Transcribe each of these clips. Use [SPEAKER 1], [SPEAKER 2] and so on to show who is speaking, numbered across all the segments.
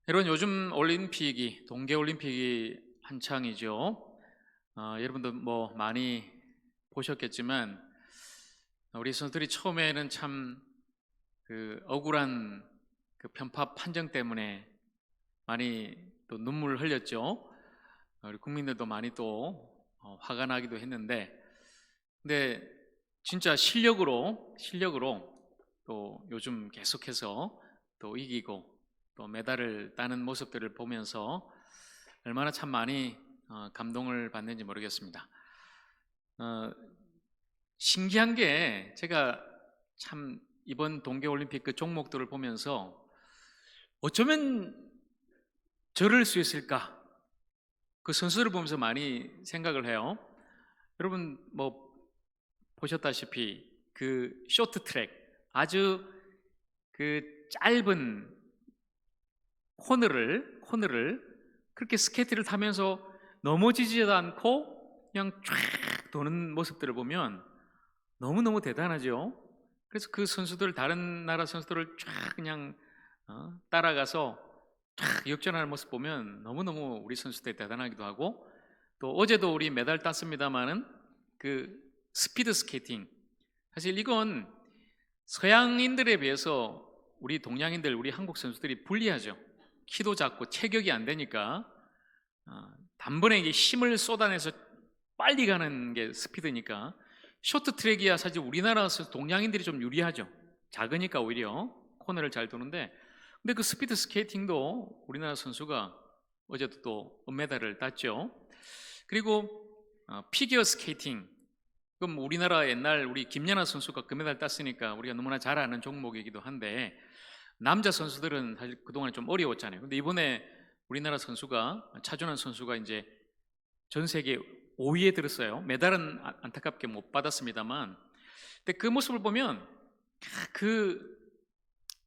[SPEAKER 1] 여러분, 요즘 올림픽이 동계올림픽이 한창이죠. 여러분도 뭐 많이 보셨겠지만 우리 선수들이 처음에는 참 억울한 편파 판정 때문에 많이 또 눈물을 흘렸죠. 우리 국민들도 많이 또 화가 나기도 했는데, 근데 진짜 실력으로 또 요즘 계속해서 또 이기고 또 메달을 따는 모습들을 보면서 얼마나 참 많이 감동을 받는지 모르겠습니다. 신기한 게, 제가 참 이번 동계올림픽 그 종목들을 보면서 어쩌면 저럴 수 있을까, 그 선수를 보면서 많이 생각을 해요. 여러분 뭐 보셨다시피 그 쇼트트랙, 아주 그 짧은 코너를 그렇게 스케이트를 타면서 넘어지지도 않고 그냥 쫙 도는 모습들을 보면 너무너무 대단하죠. 그래서 그 선수들, 다른 나라 선수들을 쫙 그냥 따라가서 쫙 역전하는 모습 보면 너무너무 우리 선수들이 대단하기도 하고, 또 어제도 우리 메달 땄습니다마는 그 스피드 스케이팅, 사실 이건 서양인들에 비해서 우리 동양인들, 우리 한국 선수들이 불리하죠. 키도 작고 체격이 안 되니까 단번에 이게 힘을 쏟아내서 빨리 가는 게 스피드니까, 쇼트트랙이야 사실 우리나라에서 동양인들이 좀 유리하죠. 작으니까 오히려 코너를 잘 도는데, 근데 그 스피드 스케이팅도 우리나라 선수가 어제도 또 은메달을 땄죠. 그리고 피겨 스케이팅, 그럼 우리나라 옛날 우리 김연아 선수가 금메달 땄으니까 우리가 너무나 잘 아는 종목이기도 한데, 남자 선수들은 사실 그동안 좀 어려웠잖아요. 근데 이번에 우리나라 선수가, 차준환 선수가 이제 전 세계 5위에 들었어요. 메달은 안타깝게 못 받았습니다만, 근데 그 모습을 보면 그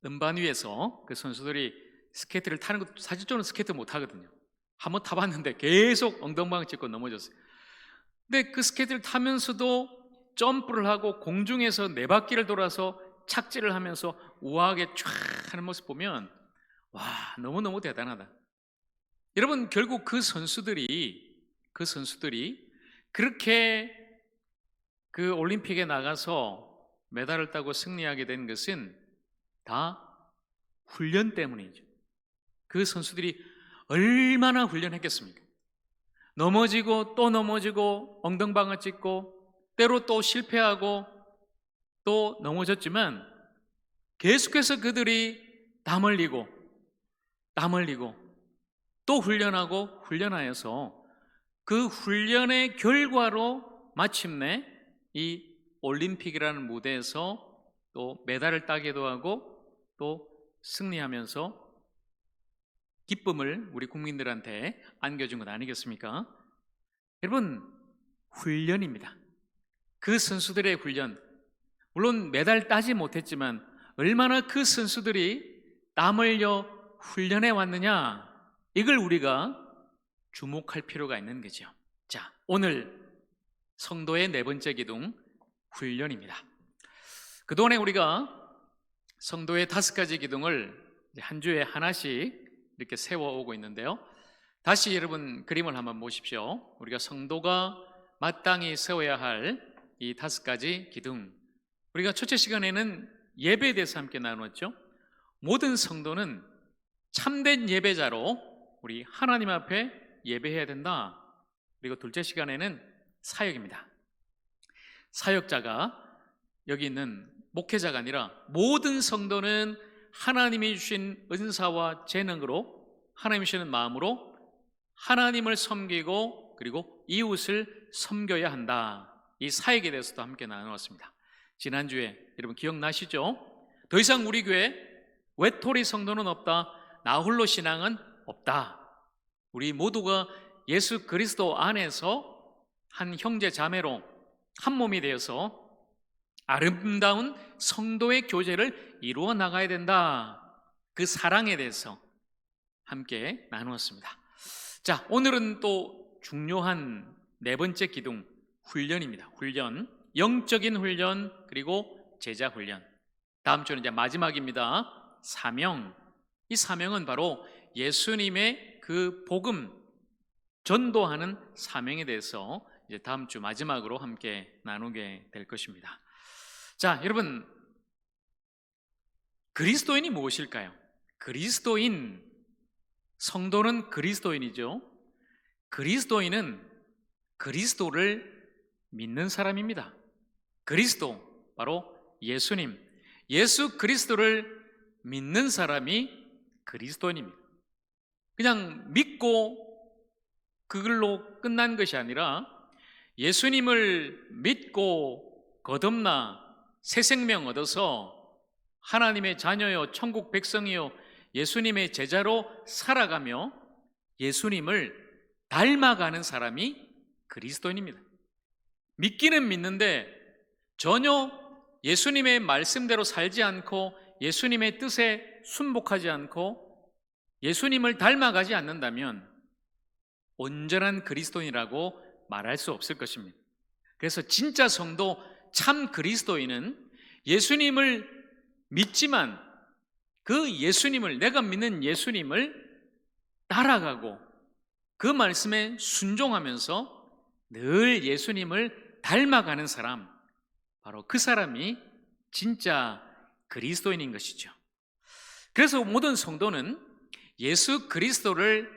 [SPEAKER 1] 음반 위에서 그 선수들이 스케이트를 타는 것도, 사실 저는 스케이트 못 하거든요. 한번 타봤는데 계속 엉덩방을 찍고 넘어졌어요. 근데 그 스케이트를 타면서도 점프를 하고 공중에서 네 바퀴를 돌아서 착지를 하면서 우아하게 쫙 하는 모습 보면 와, 너무너무 대단하다. 여러분, 결국 그 선수들이 그렇게 그 올림픽에 나가서 메달을 따고 승리하게 된 것은 다 훈련 때문이죠. 그 선수들이 얼마나 훈련했겠습니까? 넘어지고 또 넘어지고 엉덩방아 찍고 때로 또 실패하고 또 넘어졌지만, 계속해서 그들이 땀 흘리고 또 훈련하여서 그 훈련의 결과로 마침내 이 올림픽이라는 무대에서 또 메달을 따기도 하고 또 승리하면서 기쁨을 우리 국민들한테 안겨준 것 아니겠습니까? 여러분, 훈련입니다. 그 선수들의 훈련, 물론 메달 따지 못했지만 얼마나 그 선수들이 땀 흘려 훈련해 왔느냐, 이걸 우리가 주목할 필요가 있는 거죠. 자, 오늘 성도의 네 번째 기둥, 훈련입니다. 그동안에 우리가 성도의 5가지 기둥을 한 주에 하나씩 이렇게 세워오고 있는데요, 다시 여러분 그림을 한번 보십시오. 우리가 성도가 마땅히 세워야 할 이 5가지 기둥, 우리가 첫째 시간에는 예배에 대해서 함께 나누었죠. 모든 성도는 참된 예배자로 우리 하나님 앞에 예배해야 된다. 그리고 둘째 시간에는 사역입니다. 사역자가, 여기 있는 목회자가 아니라 모든 성도는 하나님이 주신 은사와 재능으로, 하나님이 주시는 마음으로 하나님을 섬기고 그리고 이웃을 섬겨야 한다. 이 사역에 대해서도 함께 나누었습니다. 지난주에 여러분 기억나시죠? 더 이상 우리 교회 외톨이 성도는 없다, 나 홀로 신앙은 없다. 우리 모두가 예수 그리스도 안에서 한 형제 자매로 한 몸이 되어서 아름다운 성도의 교제를 이루어 나가야 된다. 그 사랑에 대해서 함께 나누었습니다. 자, 오늘은 또 중요한 네 번째 기둥, 훈련입니다. 훈련, 영적인 훈련, 그리고 제자 훈련. 다음 주는 이제 마지막입니다. 사명. 이 사명은 바로 예수님의 그 복음 전도하는 사명에 대해서 이제 다음 주 마지막으로 함께 나누게 될 것입니다. 자, 여러분, 그리스도인이 무엇일까요? 그리스도인, 성도는 그리스도인이죠. 그리스도인은 그리스도를 믿는 사람입니다. 그리스도, 바로 예수님, 예수 그리스도를 믿는 사람이 그리스도인입니다. 그냥 믿고 그걸로 끝난 것이 아니라 예수님을 믿고 거듭나 새 생명 얻어서 하나님의 자녀요, 천국 백성이요, 예수님의 제자로 살아가며 예수님을 닮아가는 사람이 그리스도인입니다. 믿기는 믿는데 전혀 예수님의 말씀대로 살지 않고 예수님의 뜻에 순복하지 않고 예수님을 닮아가지 않는다면 온전한 그리스도인이라고 말할 수 없을 것입니다. 그래서 진짜 성도, 참 그리스도인은 예수님을 믿지만 그 예수님을, 내가 믿는 예수님을 따라가고 그 말씀에 순종하면서 늘 예수님을 닮아가는 사람, 바로 그 사람이 진짜 그리스도인인 것이죠. 그래서 모든 성도는 예수 그리스도를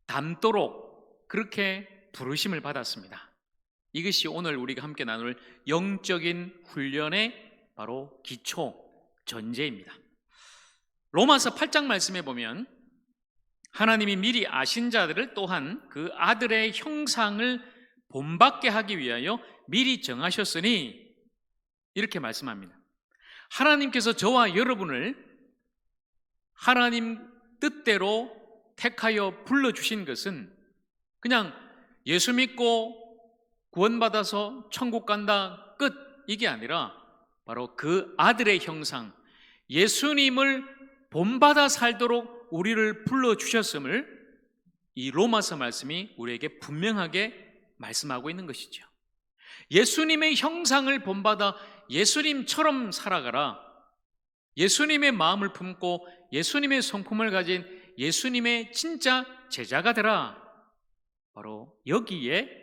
[SPEAKER 1] 닮도록 그렇게 부르심을 받았습니다. 이것이 오늘 우리가 함께 나눌 영적인 훈련의 바로 기초, 전제입니다. 로마서 8장 말씀에 보면 하나님이 미리 아신 자들을 또한 그 아들의 형상을 본받게 하기 위하여 미리 정하셨으니, 이렇게 말씀합니다. 하나님께서 저와 여러분을 하나님 뜻대로 택하여 불러주신 것은 그냥 예수 믿고 구원받아서 천국 간다 끝, 이게 아니라 바로 그 아들의 형상, 예수님을 본받아 살도록 우리를 불러주셨음을 이 로마서 말씀이 우리에게 분명하게 말씀하고 있는 것이죠. 예수님의 형상을 본받아 예수님처럼 살아가라, 예수님의 마음을 품고 예수님의 성품을 가진 예수님의 진짜 제자가 되라, 바로 여기에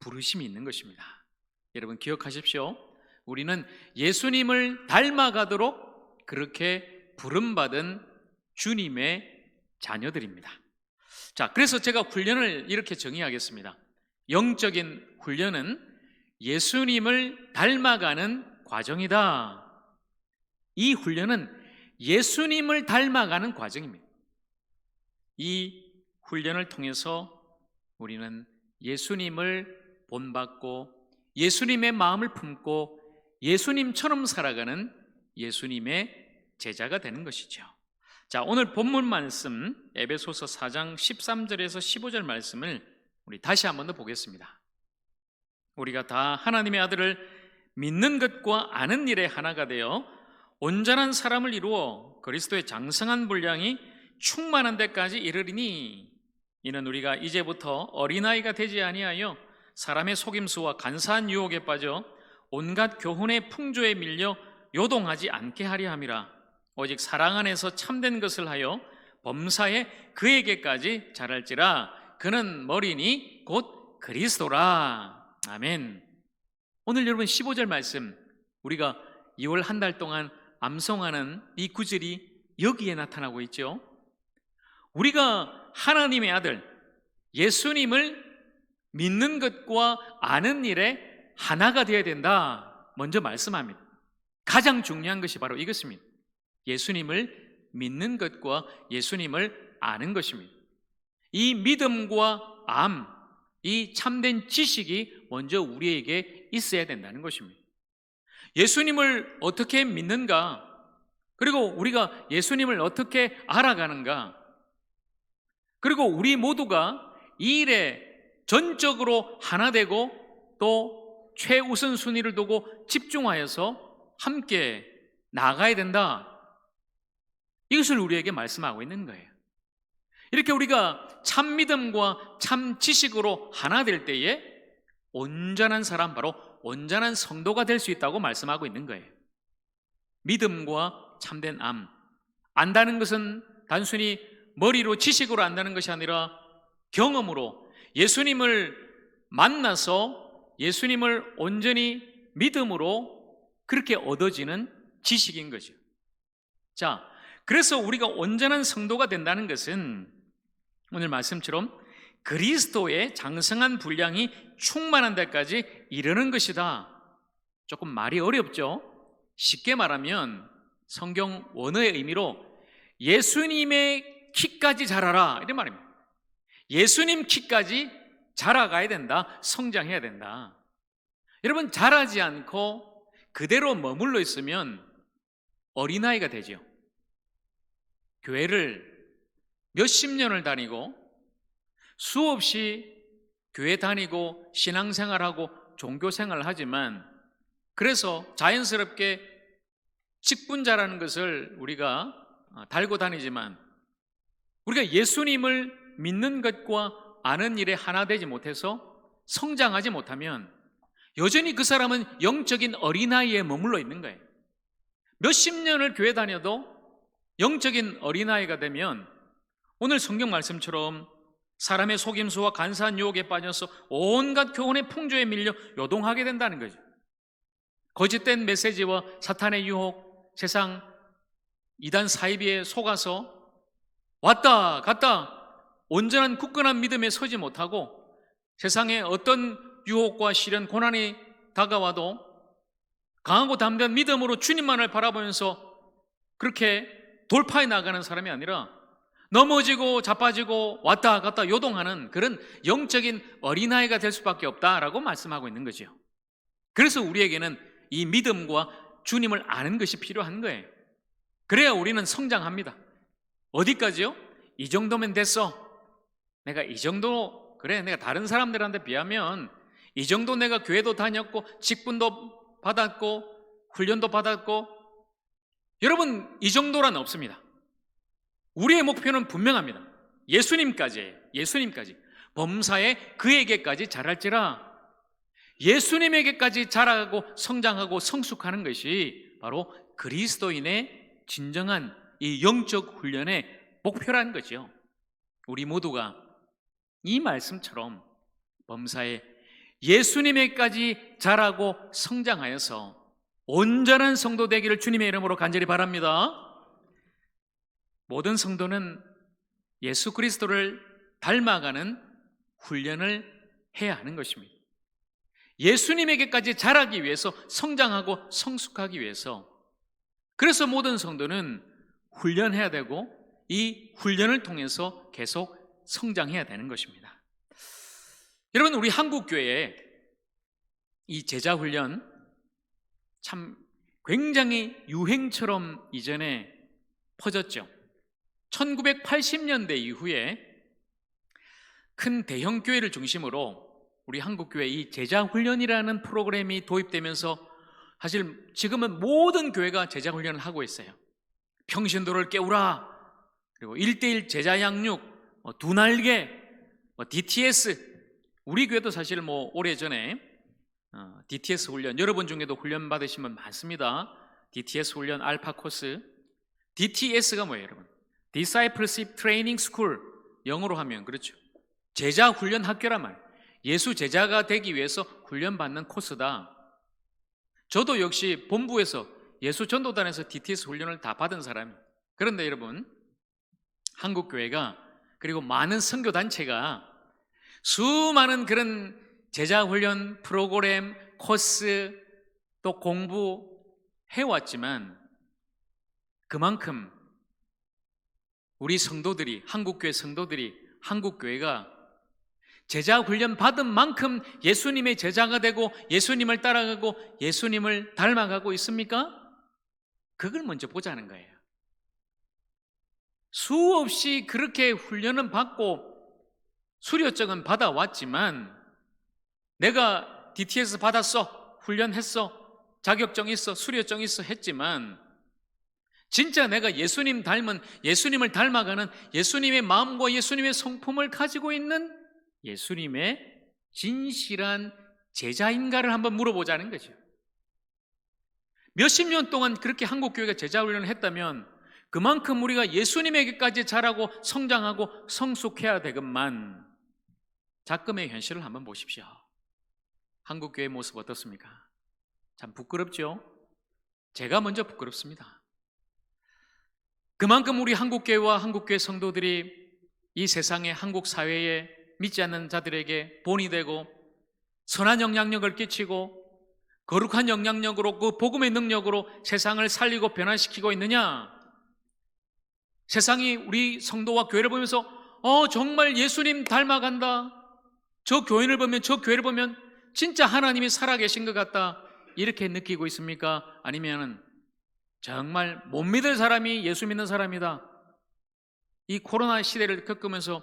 [SPEAKER 1] 부르심이 있는 것입니다. 여러분 기억하십시오. 우리는 예수님을 닮아가도록 그렇게 부름받은 주님의 자녀들입니다. 자, 그래서 제가 훈련을 이렇게 정의하겠습니다. 영적인 훈련은 예수님을 닮아가는 과정이다. 이 훈련은 예수님을 닮아가는 과정입니다. 이 훈련을 통해서 우리는 예수님을 본받고 예수님의 마음을 품고 예수님처럼 살아가는 예수님의 제자가 되는 것이죠. 자, 오늘 본문 말씀 에베소서 4장 13절에서 15절 말씀을 우리 다시 한번 더 보겠습니다. 우리가 다 하나님의 아들을 믿는 것과 아는 일에 하나가 되어 온전한 사람을 이루어 그리스도의 장성한 분량이 충만한 데까지 이르리니, 이는 우리가 이제부터 어린아이가 되지 아니하여 사람의 속임수와 간사한 유혹에 빠져 온갖 교훈의 풍조에 밀려 요동하지 않게 하려 함이라. 오직 사랑 안에서 참된 것을 하여 범사에 그에게까지 자랄지라. 그는 머리니 곧 그리스도라. 아멘. 오늘 여러분 15절 말씀, 우리가 2월 한 달 동안 암송하는 이 구절이 여기에 나타나고 있죠. 우리가 하나님의 아들 예수님을 믿는 것과 아는 일에 하나가 되어야 된다, 먼저 말씀합니다. 가장 중요한 것이 바로 이것입니다. 예수님을 믿는 것과 예수님을 아는 것입니다. 이 믿음과 암, 이 참된 지식이 먼저 우리에게 있어야 된다는 것입니다. 예수님을 어떻게 믿는가, 그리고 우리가 예수님을 어떻게 알아가는가, 그리고 우리 모두가 이 일에 전적으로 하나 되고 또 최우선순위를 두고 집중하여서 함께 나가야 된다, 이것을 우리에게 말씀하고 있는 거예요. 이렇게 우리가 참 믿음과 참 지식으로 하나 될 때에 온전한 사람, 바로 온전한 성도가 될 수 있다고 말씀하고 있는 거예요. 믿음과 참된 암, 안다는 것은 단순히 머리로 지식으로 안다는 것이 아니라 경험으로 예수님을 만나서 예수님을 온전히 믿음으로 그렇게 얻어지는 지식인 거죠. 자, 그래서 우리가 온전한 성도가 된다는 것은 오늘 말씀처럼 그리스도의 장성한 분량이 충만한 데까지 이르는 것이다. 조금 말이 어렵죠? 쉽게 말하면 성경 원어의 의미로 예수님의 키까지 자라라 이런 말입니다. 예수님 키까지 자라가야 된다. 성장해야 된다. 여러분, 자라지 않고 그대로 머물러 있으면 어린아이가 되죠. 교회를 몇십 년을 다니고 수없이 교회 다니고 신앙생활하고 종교생활을 하지만 그래서 자연스럽게 직분자라는 것을 우리가 달고 다니지만 우리가 예수님을 믿는 것과 아는 일에 하나 되지 못해서 성장하지 못하면 여전히 그 사람은 영적인 어린아이에 머물러 있는 거예요. 몇십 년을 교회 다녀도 영적인 어린아이가 되면 오늘 성경 말씀처럼 사람의 속임수와 간사한 유혹에 빠져서 온갖 교훈의 풍조에 밀려 요동하게 된다는 거죠. 거짓된 메시지와 사탄의 유혹, 세상 이단 사이비에 속아서 왔다 갔다 온전한 굳건한 믿음에 서지 못하고 세상에 어떤 유혹과 시련, 고난이 다가와도 강하고 담대한 믿음으로 주님만을 바라보면서 그렇게 돌파해 나가는 사람이 아니라 넘어지고 자빠지고 왔다 갔다 요동하는 그런 영적인 어린아이가 될 수밖에 없다라고 말씀하고 있는 거죠. 그래서 우리에게는 이 믿음과 주님을 아는 것이 필요한 거예요. 그래야 우리는 성장합니다. 어디까지요? 이 정도면 됐어. 내가 이 정도, 그래, 내가 다른 사람들한테 비하면 이 정도 내가 교회도 다녔고 직분도 받았고 훈련도 받았고, 여러분, 이 정도란 없습니다. 우리의 목표는 분명합니다. 예수님까지예요. 예수님까지. 범사에 그에게까지 자랄지라. 예수님에게까지 자라고 성장하고 성숙하는 것이 바로 그리스도인의 진정한 이 영적 훈련의 목표라는 거죠. 우리 모두가 이 말씀처럼 범사에 예수님에게까지 자라고 성장하여서 온전한 성도 되기를 주님의 이름으로 간절히 바랍니다. 모든 성도는 예수 그리스도를 닮아가는 훈련을 해야 하는 것입니다. 예수님에게까지 자라기 위해서, 성장하고 성숙하기 위해서, 그래서 모든 성도는 훈련해야 되고 이 훈련을 통해서 계속 성장해야 되는 것입니다. 여러분, 우리 한국교회에 이 제자훈련 참 굉장히 유행처럼 이전에 퍼졌죠. 1980년대 이후에 큰 대형 교회를 중심으로 우리 한국교회 이 제자훈련이라는 프로그램이 도입되면서 사실 지금은 모든 교회가 제자훈련을 하고 있어요. 평신도를 깨우라, 그리고 1:1 제자 양육, 두 날개, DTS. 우리 교회도 사실 오래전에 DTS 훈련, 여러분 중에도 훈련 받으신 분 많습니다. DTS 훈련 알파 코스. DTS가 뭐예요, 여러분? Discipleship Training School. 영어로 하면 그렇죠. 제자 훈련 학교란 말이에요. 예수 제자가 되기 위해서 훈련받는 코스다. 저도 역시 본부에서 예수 전도단에서 DTS 훈련을 다 받은 사람이에요. 그런데 여러분, 한국교회가 그리고 많은 선교단체가 수많은 그런 제자훈련 프로그램, 코스, 또 공부 해왔지만 그만큼 우리 성도들이, 한국교회 성도들이, 한국교회가 제자훈련 받은 만큼 예수님의 제자가 되고 예수님을 따라가고 예수님을 닮아가고 있습니까? 그걸 먼저 보자는 거예요. 수없이 그렇게 훈련은 받고 수료증은 받아왔지만 내가 DTS 받았어, 훈련했어, 자격증 있어, 수료증 있어 했지만 진짜 내가 예수님 닮은, 예수님을 닮아가는 예수님의 마음과 예수님의 성품을 가지고 있는 예수님의 진실한 제자인가를 한번 물어보자는 거죠. 몇십 년 동안 그렇게 한국교회가 제자훈련을 했다면 그만큼 우리가 예수님에게까지 자라고 성장하고 성숙해야 되건만 작금의 현실을 한번 보십시오. 한국교회 모습 어떻습니까? 참 부끄럽죠? 제가 먼저 부끄럽습니다. 그만큼 우리 한국교회와 한국교회 성도들이 이 세상의 한국 사회에 믿지 않는 자들에게 본이 되고 선한 영향력을 끼치고 거룩한 영향력으로 그 복음의 능력으로 세상을 살리고 변화시키고 있느냐? 세상이 우리 성도와 교회를 보면서 정말 예수님 닮아간다, 저 교인을 보면, 저 교회를 보면 진짜 하나님이 살아계신 것 같다, 이렇게 느끼고 있습니까? 아니면 정말 못 믿을 사람이 예수 믿는 사람이다, 이 코로나 시대를 겪으면서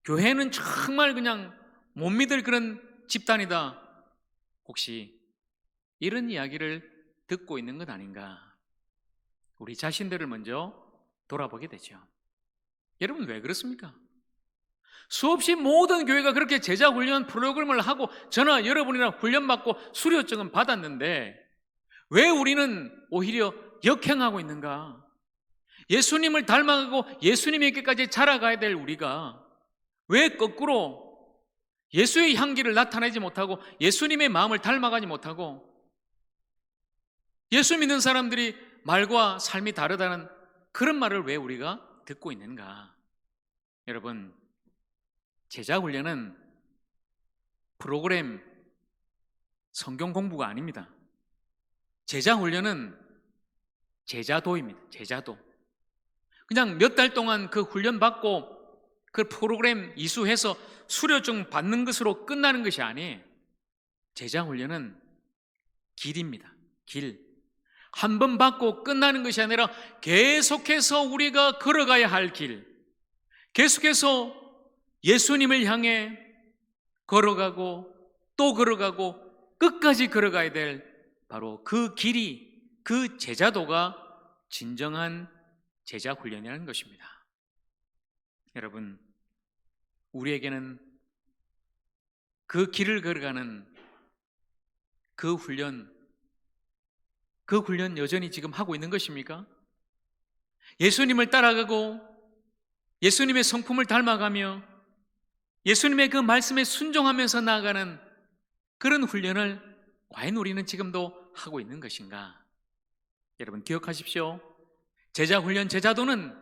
[SPEAKER 1] 교회는 정말 그냥 못 믿을 그런 집단이다, 혹시 이런 이야기를 듣고 있는 것 아닌가? 우리 자신들을 먼저 돌아보게 되죠. 여러분, 왜 그렇습니까? 수없이 모든 교회가 그렇게 제자 훈련 프로그램을 하고 저나 여러분이나 훈련받고 수료증은 받았는데 왜 우리는 오히려 역행하고 있는가? 예수님을 닮아가고 예수님에게까지 자라가야 될 우리가 왜 거꾸로 예수의 향기를 나타내지 못하고 예수님의 마음을 닮아가지 못하고 예수 믿는 사람들이 말과 삶이 다르다는 그런 말을 왜 우리가 듣고 있는가? 여러분, 제자 훈련은 프로그램 성경 공부가 아닙니다. 제자 훈련은 제자도입니다. 제자도. 그냥 몇 달 동안 그 훈련 받고 그 프로그램 이수해서 수료증 받는 것으로 끝나는 것이 아니에요. 제자 훈련은 길입니다. 길. 한 번 받고 끝나는 것이 아니라 계속해서 우리가 걸어가야 할 길, 계속해서 예수님을 향해 걸어가고 또 걸어가고 끝까지 걸어가야 될 바로 그 길이, 그 제자도가 진정한 제자 훈련이라는 것입니다. 여러분, 우리에게는 그 길을 걸어가는 그 훈련 여전히 지금 하고 있는 것입니까? 예수님을 따라가고 예수님의 성품을 닮아가며 예수님의 그 말씀에 순종하면서 나아가는 그런 훈련을 과연 우리는 지금도 하고 있는 것인가? 여러분, 기억하십시오. 제자 훈련, 제자도는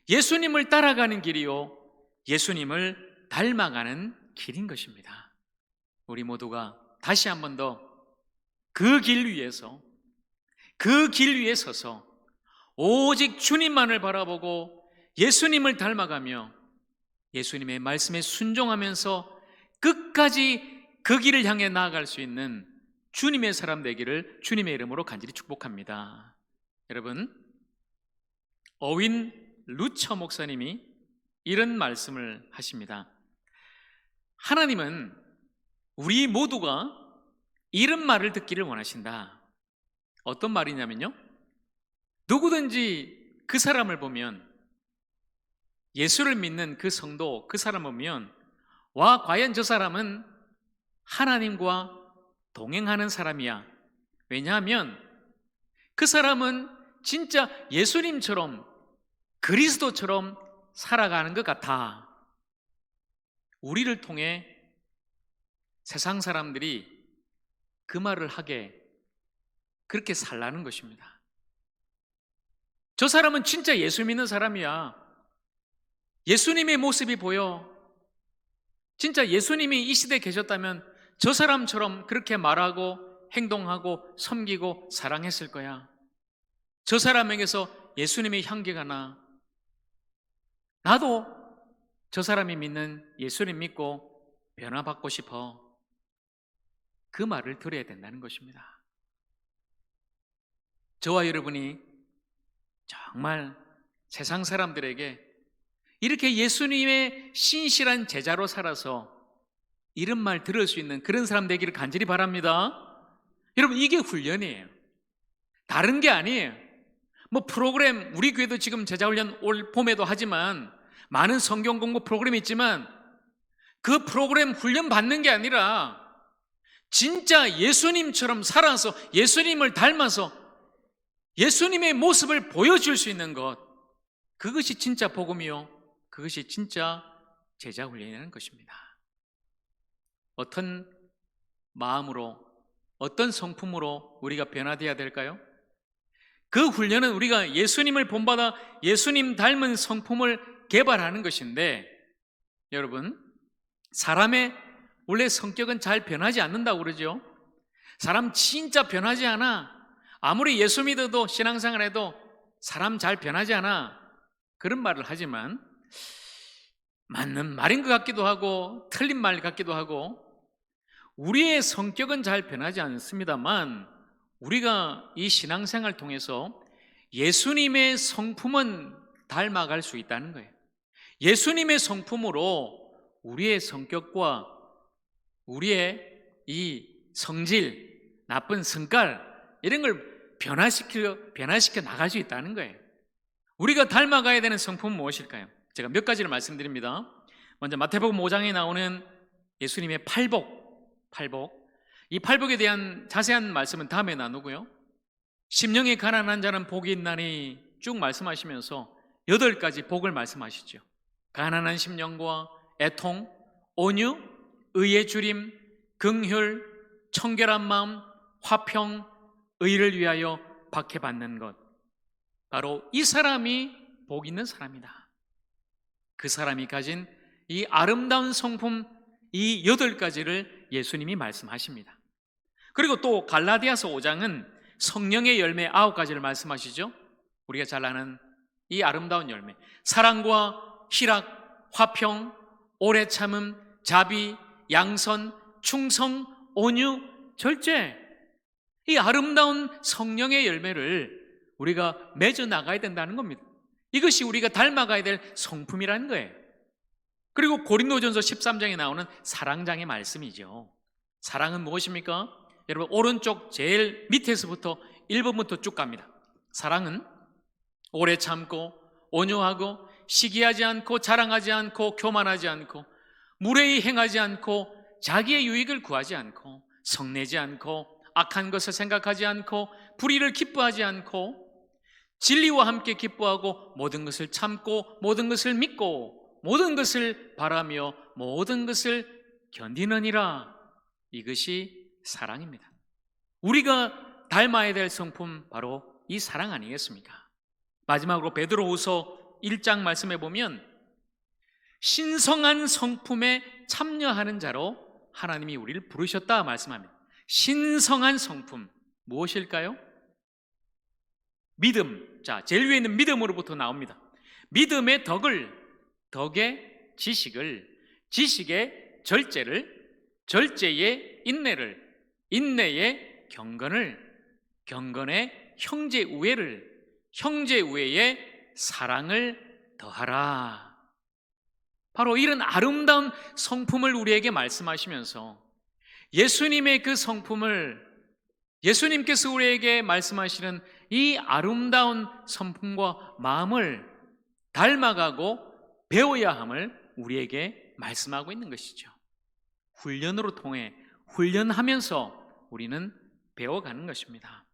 [SPEAKER 1] 예수님을 따라가는 길이요, 예수님을 닮아가는 길인 것입니다. 우리 모두가 다시 한 번 더 그 길 위에서, 그 길 위에 서서 오직 주님만을 바라보고 예수님을 닮아가며 예수님의 말씀에 순종하면서 끝까지 그 길을 향해 나아갈 수 있는 주님의 사람 되기를 주님의 이름으로 간절히 축복합니다. 여러분, 어윈 루처 목사님이 이런 말씀을 하십니다. 하나님은 우리 모두가 이런 말을 듣기를 원하신다. 어떤 말이냐면요, 누구든지 그 사람을 보면, 예수를 믿는 그 성도, 그 사람을 보면 와, 과연 저 사람은 하나님과 동행하는 사람이야. 왜냐하면 그 사람은 진짜 예수님처럼, 그리스도처럼 살아가는 것 같아. 우리를 통해 세상 사람들이 그 말을 하게, 그렇게 살라는 것입니다. 저 사람은 진짜 예수 믿는 사람이야. 예수님의 모습이 보여. 진짜 예수님이 이 시대에 계셨다면 저 사람처럼 그렇게 말하고 행동하고 섬기고 사랑했을 거야. 저 사람에게서 예수님의 향기가 나. 나도 저 사람이 믿는 예수님 믿고 변화받고 싶어. 그 말을 들어야 된다는 것입니다. 저와 여러분이 정말 세상 사람들에게 이렇게 예수님의 신실한 제자로 살아서 이런 말 들을 수 있는 그런 사람 되기를 간절히 바랍니다. 여러분, 이게 훈련이에요. 다른 게 아니에요. 뭐 프로그램, 우리 교회도 지금 제자훈련 올 봄에도 하지만 많은 성경 공부 프로그램이 있지만 그 프로그램 훈련 받는 게 아니라 진짜 예수님처럼 살아서 예수님을 닮아서 예수님의 모습을 보여줄 수 있는 것, 그것이 진짜 복음이요, 그것이 진짜 제자 훈련이라는 것입니다. 어떤 마음으로, 어떤 성품으로 우리가 변화되어야 될까요? 그 훈련은 우리가 예수님을 본받아 예수님 닮은 성품을 개발하는 것인데, 여러분, 사람의 원래 성격은 잘 변하지 않는다고 그러죠. 사람 진짜 변하지 않아. 아무리 예수 믿어도, 신앙생활 해도 사람 잘 변하지 않아. 그런 말을 하지만 맞는 말인 것 같기도 하고 틀린 말 같기도 하고, 우리의 성격은 잘 변하지 않습니다만 우리가 이 신앙생활을 통해서 예수님의 성품은 닮아갈 수 있다는 거예요. 예수님의 성품으로 우리의 성격과 우리의 이 성질, 나쁜 성깔, 이런 걸 변화시켜 나갈 수 있다는 거예요. 우리가 닮아가야 되는 성품은 무엇일까요? 제가 몇 가지를 말씀드립니다. 먼저 마태복음 5장에 나오는 예수님의 팔복. 이 팔복에 대한 자세한 말씀은 다음에 나누고요. 심령이 가난한 자는 복이 있나니 쭉 말씀하시면서 8가지 복을 말씀하시죠. 가난한 심령과 애통, 온유, 의의 주림, 긍휼, 청결한 마음, 화평, 의를 위하여 박해받는 것. 바로 이 사람이 복 있는 사람이다. 그 사람이 가진 이 아름다운 성품, 이 8가지를 예수님이 말씀하십니다. 그리고 또 갈라디아서 5장은 성령의 열매 9가지를 말씀하시죠. 우리가 잘 아는 이 아름다운 열매, 사랑과 희락, 화평, 오래 참음, 자비, 양선, 충성, 온유, 절제. 이 아름다운 성령의 열매를 우리가 맺어 나가야 된다는 겁니다. 이것이 우리가 닮아가야 될 성품이라는 거예요. 그리고 고린도전서 13장에 나오는 사랑장의 말씀이죠. 사랑은 무엇입니까? 여러분, 오른쪽 제일 밑에서부터 1번부터 쭉 갑니다. 사랑은 오래 참고 온유하고 시기하지 않고 자랑하지 않고 교만하지 않고 무례히 행하지 않고 자기의 유익을 구하지 않고 성내지 않고 악한 것을 생각하지 않고 불의를 기뻐하지 않고 진리와 함께 기뻐하고 모든 것을 참고 모든 것을 믿고 모든 것을 바라며 모든 것을 견디느니라. 이것이 사랑입니다. 우리가 닮아야 될 성품, 바로 이 사랑 아니겠습니까? 마지막으로 베드로후서 1장 말씀해 보면 신성한 성품에 참여하는 자로 하나님이 우리를 부르셨다 말씀합니다. 신성한 성품 무엇일까요? 믿음. 자, 제일 위에 있는 믿음으로부터 나옵니다. 믿음의 덕의 지식을, 지식의 절제를, 절제의 인내를, 인내의 경건을, 경건의 형제우애를, 형제우애의 사랑을 더하라. 바로 이런 아름다운 성품을 우리에게 말씀하시면서 예수님의 그 성품을, 예수님께서 우리에게 말씀하시는 이 아름다운 성품과 마음을 닮아가고 배워야 함을 우리에게 말씀하고 있는 것이죠. 훈련으로 통해 훈련하면서 우리는 배워가는 것입니다.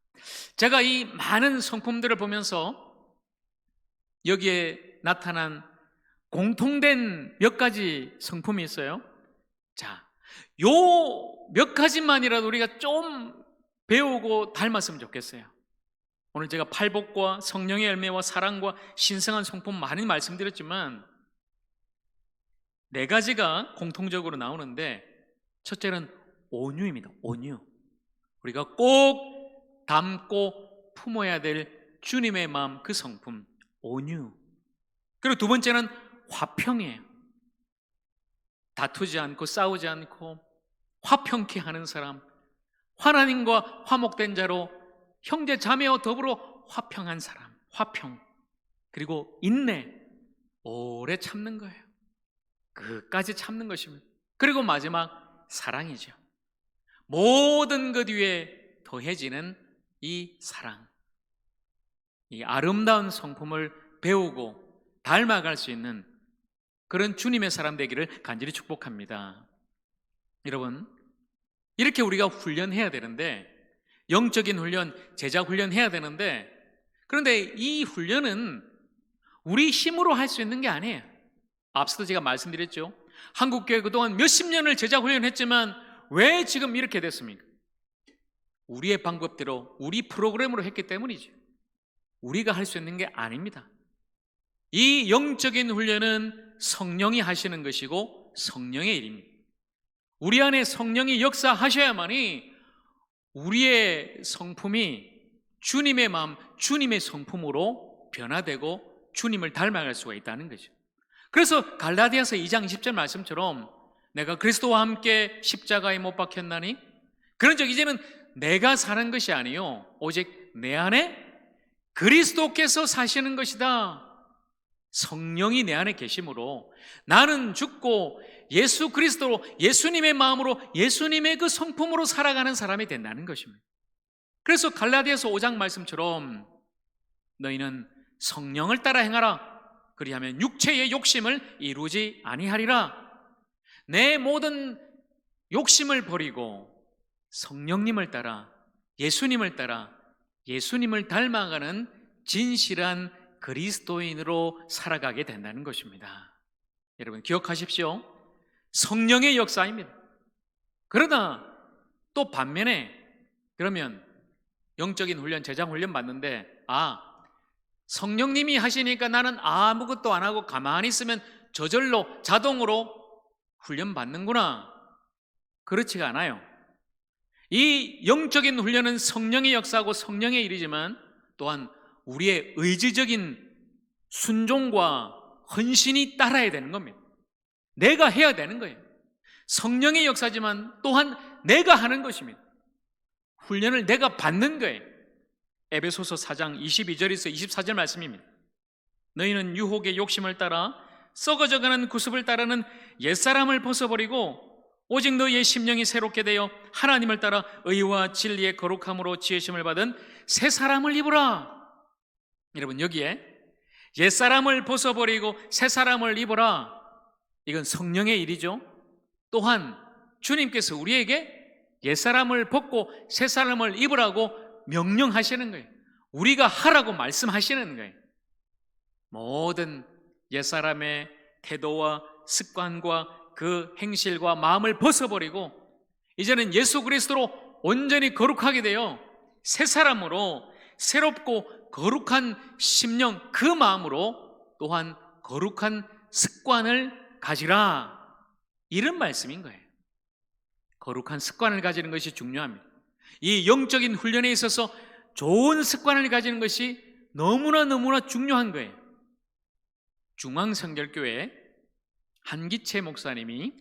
[SPEAKER 1] 제가 이 많은 성품들을 보면서 여기에 나타난 공통된 몇 가지 성품이 있어요. 자, 요 몇 가지만이라도 우리가 좀 배우고 닮았으면 좋겠어요. 오늘 제가 팔복과 성령의 열매와 사랑과 신성한 성품 많이 말씀드렸지만 4가지가 공통적으로 나오는데, 첫째는 온유입니다. 온유. 우리가 꼭 담고 품어야 될 주님의 마음, 그 성품, 온유. 그리고 2번째는 화평이에요. 다투지 않고 싸우지 않고 화평케 하는 사람, 하나님과 화목된 자로 형제 자매와 더불어 화평한 사람, 화평. 그리고 인내, 오래 참는 거예요. 끝까지 참는 것입니다. 그리고 마지막 사랑이죠. 모든 것 위에 더해지는 이 사랑, 이 아름다운 성품을 배우고 닮아갈 수 있는 그런 주님의 사람 되기를 간절히 축복합니다. 여러분, 이렇게 우리가 훈련해야 되는데, 영적인 훈련, 제자 훈련해야 되는데, 그런데 이 훈련은 우리 힘으로 할 수 있는 게 아니에요. 앞서도 제가 말씀드렸죠. 한국교회 그동안 몇십 년을 제자 훈련했지만 왜 지금 이렇게 됐습니까? 우리의 방법대로, 우리 프로그램으로 했기 때문이죠. 우리가 할 수 있는 게 아닙니다. 이 영적인 훈련은 성령이 하시는 것이고 성령의 일입니다. 우리 안에 성령이 역사하셔야만이 우리의 성품이 주님의 마음, 주님의 성품으로 변화되고 주님을 닮아갈 수가 있다는 거죠. 그래서 갈라디아서 2장 20절 말씀처럼 내가 그리스도와 함께 십자가에 못 박혔나니 그런 적 이제는 내가 사는 것이 아니요 오직 내 안에 그리스도께서 사시는 것이다. 성령이 내 안에 계심으로 나는 죽고 예수 그리스도로, 예수님의 마음으로, 예수님의 그 성품으로 살아가는 사람이 된다는 것입니다. 그래서 갈라디아서 5장 말씀처럼 너희는 성령을 따라 행하라. 그리하면 육체의 욕심을 이루지 아니하리라. 내 모든 욕심을 버리고 성령님을 따라, 예수님을 따라, 예수님을 닮아가는 진실한 그리스도인으로 살아가게 된다는 것입니다. 여러분 기억하십시오. 성령의 역사입니다. 그러나 또 반면에 그러면 영적인 훈련, 제장 훈련 받는데 성령님이 하시니까 나는 아무것도 안 하고 가만히 있으면 저절로 자동으로 훈련 받는구나. 그렇지가 않아요. 이 영적인 훈련은 성령의 역사하고 성령의 일이지만 또한 우리의 의지적인 순종과 헌신이 따라야 되는 겁니다. 내가 해야 되는 거예요. 성령의 역사지만 또한 내가 하는 것입니다. 훈련을 내가 받는 거예요. 에베소서 4장 22절에서 24절 말씀입니다. 너희는 유혹의 욕심을 따라 썩어져가는 구습을 따르는 옛사람을 벗어버리고 오직 너희의 심령이 새롭게 되어 하나님을 따라 의와 진리의 거룩함으로 지으심을 받은 새 사람을 입으라. 여러분 여기에 옛사람을 벗어버리고 새 사람을 입으라, 이건 성령의 일이죠. 또한 주님께서 우리에게 옛사람을 벗고 새 사람을 입으라고 명령하시는 거예요. 우리가 하라고 말씀하시는 거예요. 모든 옛사람의 태도와 습관과 그 행실과 마음을 벗어버리고 이제는 예수 그리스도로 온전히 거룩하게 되어 새 사람으로 새롭고 거룩한 심령, 그 마음으로 또한 거룩한 습관을 가지라, 이런 말씀인 거예요. 거룩한 습관을 가지는 것이 중요합니다. 이 영적인 훈련에 있어서 좋은 습관을 가지는 것이 너무나 중요한 거예요. 중앙성결교회 한기채 목사님이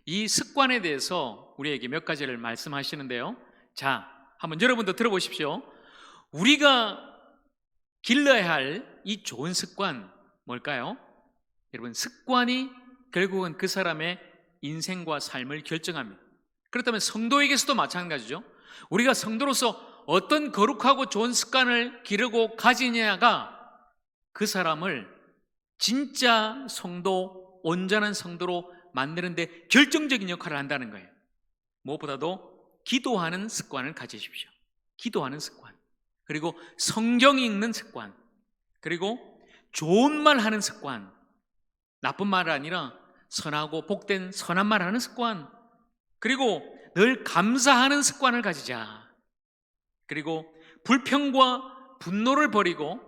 [SPEAKER 1] 이 습관에 대해서 우리에게 몇 가지를 말씀하시는데요. 자, 한번 여러분도 들어보십시오. 우리가 길러야 할 이 좋은 습관 뭘까요? 여러분, 습관이 결국은 그 사람의 인생과 삶을 결정합니다. 그렇다면 성도에게서도 마찬가지죠. 우리가 성도로서 어떤 거룩하고 좋은 습관을 기르고 가지냐가 그 사람을 진짜 성도, 온전한 성도로 만드는데 결정적인 역할을 한다는 거예요. 무엇보다도 기도하는 습관을 가지십시오. 기도하는 습관, 그리고 성경 읽는 습관, 그리고 좋은 말 하는 습관, 나쁜 말 아니라 선하고 복된 선한 말 하는 습관, 그리고 늘 감사하는 습관을 가지자. 그리고 불평과 분노를 버리고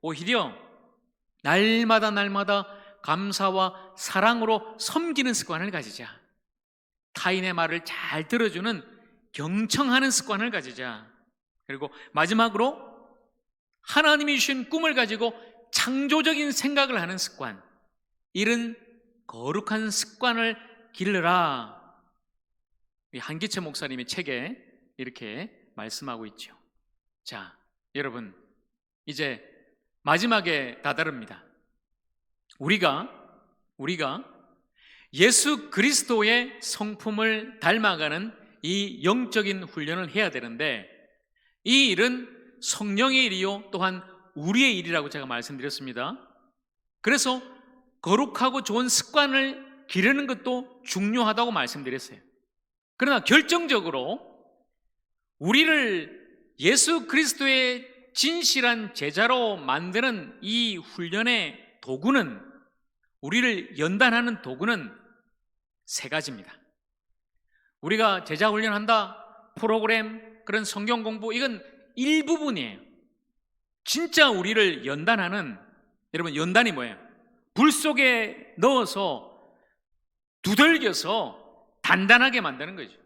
[SPEAKER 1] 오히려 날마다 감사와 사랑으로 섬기는 습관을 가지자. 타인의 말을 잘 들어주는 경청하는 습관을 가지자. 그리고 마지막으로 하나님이 주신 꿈을 가지고 창조적인 생각을 하는 습관, 이런 거룩한 습관을 기르라. 한기채 목사님의 책에 이렇게 말씀하고 있죠. 자, 여러분, 이제 마지막에 다다릅니다. 우리가 예수 그리스도의 성품을 닮아가는 이 영적인 훈련을 해야 되는데, 이 일은 성령의 일이요 또한 우리의 일이라고 제가 말씀드렸습니다. 그래서 거룩하고 좋은 습관을 기르는 것도 중요하다고 말씀드렸어요. 그러나 결정적으로 우리를 예수 그리스도의 진실한 제자로 만드는 이 훈련의 도구는, 우리를 연단하는 도구는 세 가지입니다. 우리가 제자 훈련한다, 프로그램, 그런 성경 공부, 이건 일부분이에요. 진짜 우리를 연단하는, 여러분, 연단이 뭐예요? 불 속에 넣어서 두들겨서 단단하게 만드는 거죠.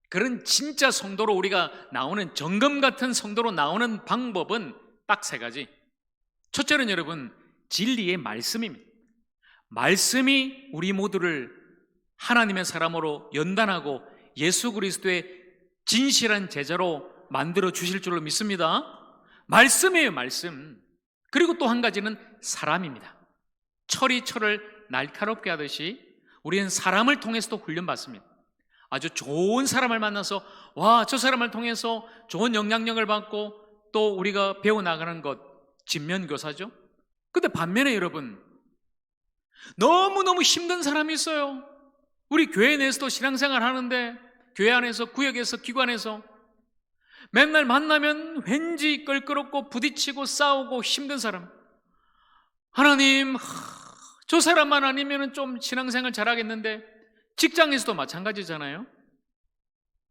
[SPEAKER 1] 그런 진짜 성도로 우리가 나오는, 정금 같은 성도로 나오는 방법은 딱 세 가지. 첫째는 여러분, 진리의 말씀입니다. 말씀이 우리 모두를 하나님의 사람으로 연단하고 예수 그리스도의 진실한 제자로 만들어 주실 줄로 믿습니다. 말씀이에요, 말씀. 그리고 또 한 가지는 사람입니다. 철이 철을 날카롭게 하듯이 우리는 사람을 통해서도 훈련받습니다. 아주 좋은 사람을 만나서, 와, 저 사람을 통해서 좋은 영향력을 받고 또 우리가 배워나가는 것, 진면교사죠. 근데 반면에 여러분, 너무너무 힘든 사람이 있어요. 우리 교회 내에서도 신앙생활 하는데, 교회 안에서, 구역에서, 기관에서 맨날 만나면 왠지 껄끄럽고 부딪히고 싸우고 힘든 사람. 하나님, 저 사람만 아니면 좀 신앙생활 잘하겠는데, 직장에서도 마찬가지잖아요.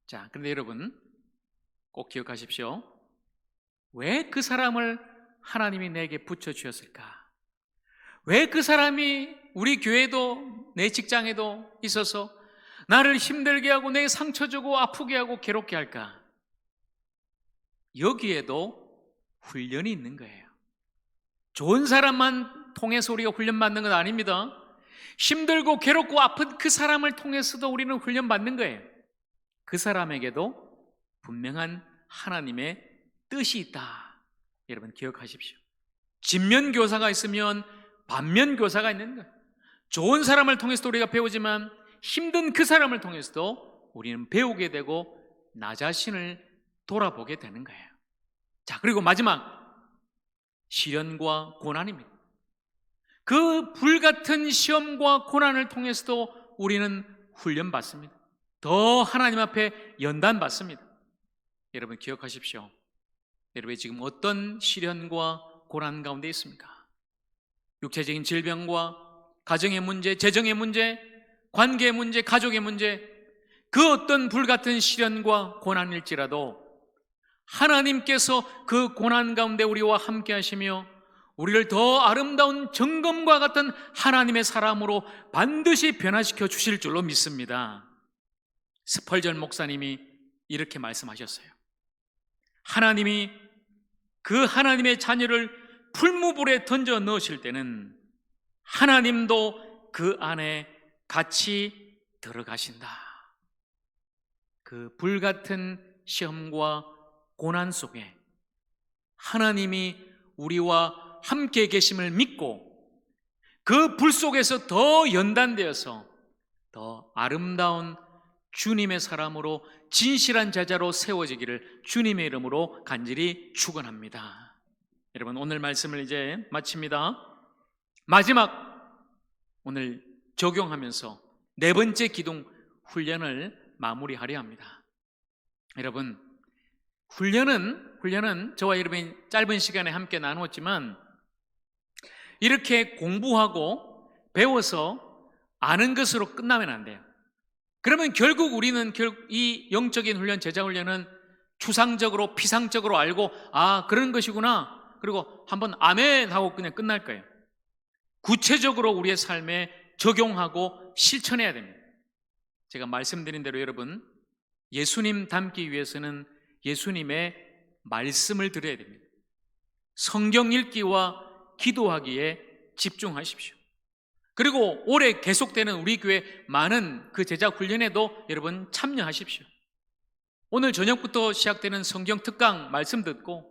[SPEAKER 1] 자, 그런데 여러분 꼭 기억하십시오. 왜 그 사람을 하나님이 내게 붙여주셨을까? 왜 그 사람이 우리 교회도 내 직장에도 있어서 나를 힘들게 하고 내 상처 주고 아프게 하고 괴롭게 할까? 여기에도 훈련이 있는 거예요. 좋은 사람만 통해서 우리가 훈련받는 건 아닙니다. 힘들고 괴롭고 아픈 그 사람을 통해서도 우리는 훈련받는 거예요. 그 사람에게도 분명한 하나님의 뜻이 있다. 여러분 기억하십시오. 진면교사가 있으면 반면교사가 있는 거예요. 좋은 사람을 통해서도 우리가 배우지만 힘든 그 사람을 통해서도 우리는 배우게 되고 나 자신을 돌아보게 되는 거예요. 자, 그리고 마지막, 시련과 고난입니다. 그 불같은 시험과 고난을 통해서도 우리는 훈련받습니다. 더 하나님 앞에 연단받습니다. 여러분 기억하십시오. 여러분이 지금 어떤 시련과 고난 가운데 있습니까? 육체적인 질병과 가정의 문제, 재정의 문제, 관계의 문제, 가족의 문제, 그 어떤 불같은 시련과 고난일지라도 하나님께서 그 고난 가운데 우리와 함께 하시며 우리를 더 아름다운 정금과 같은 하나님의 사람으로 반드시 변화시켜 주실 줄로 믿습니다. 스펄전 목사님이 이렇게 말씀하셨어요. 하나님이 그 하나님의 자녀를 풀무불에 던져 넣으실 때는 하나님도 그 안에 같이 들어가신다. 그 불같은 시험과 고난 속에 하나님이 우리와 함께 계심을 믿고 그 불 속에서 더 연단되어서 더 아름다운 주님의 사람으로 진실한 제자로 세워지기를 주님의 이름으로 간절히 축원합니다. 여러분 오늘 말씀을 이제 마칩니다. 마지막 오늘 적용하면서 네 번째 기둥 훈련을 마무리하려 합니다. 여러분 훈련은 저와 여러분이 짧은 시간에 함께 나누었지만 이렇게 공부하고 배워서 아는 것으로 끝나면 안 돼요. 그러면 결국 우리는 이 영적인 훈련, 제자 훈련은 추상적으로 피상적으로 알고 아 그런 것이구나 그리고 한번 아멘 하고 그냥 끝날 거예요. 구체적으로 우리의 삶에 적용하고 실천해야 됩니다. 제가 말씀드린 대로 여러분 예수님 닮기 위해서는 예수님의 말씀을 들어야 됩니다. 성경 읽기와 기도하기에 집중하십시오. 그리고 올해 계속되는 우리 교회 많은 그 제자 훈련에도 여러분 참여하십시오. 오늘 저녁부터 시작되는 성경 특강 말씀 듣고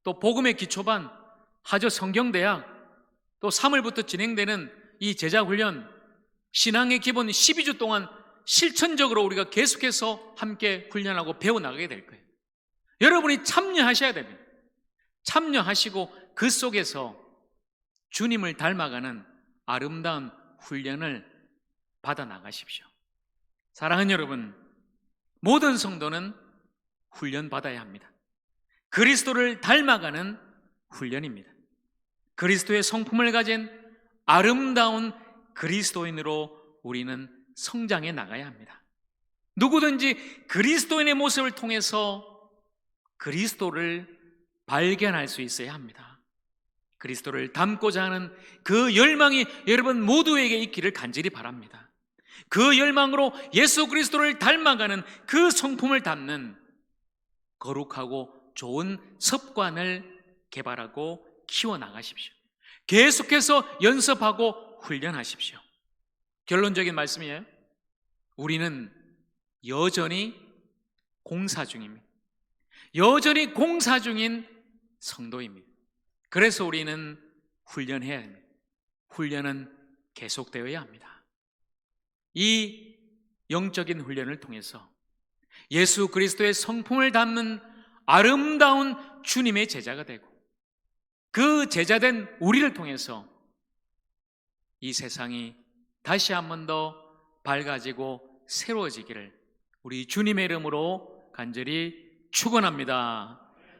[SPEAKER 1] 또 복음의 기초반, 하저 성경대학, 또 3월부터 진행되는 이 제자 훈련, 신앙의 기본 12주 동안 실천적으로 우리가 계속해서 함께 훈련하고 배워나가게 될 거예요. 여러분이 참여하셔야 됩니다. 참여하시고 그 속에서 주님을 닮아가는 아름다운 훈련을 받아 나가십시오. 사랑하는 여러분, 모든 성도는 훈련 받아야 합니다. 그리스도를 닮아가는 훈련입니다. 그리스도의 성품을 가진 아름다운 그리스도인으로 우리는 성장해 나가야 합니다. 누구든지 그리스도인의 모습을 통해서 그리스도를 발견할 수 있어야 합니다. 그리스도를 닮고자 하는 그 열망이 여러분 모두에게 있기를 간절히 바랍니다. 그 열망으로 예수 그리스도를 닮아가는 그 성품을 담는 거룩하고 좋은 습관을 개발하고 키워나가십시오. 계속해서 연습하고 훈련하십시오. 결론적인 말씀이에요. 우리는 여전히 공사 중입니다. 여전히 공사 중인 성도입니다. 그래서 우리는 훈련해야 합니다. 훈련은 계속되어야 합니다. 이 영적인 훈련을 통해서 예수 그리스도의 성품을 담는 아름다운 주님의 제자가 되고 그 제자된 우리를 통해서 이 세상이 다시 한 번 더 밝아지고 새로워지기를 우리 주님의 이름으로 간절히 축원합니다.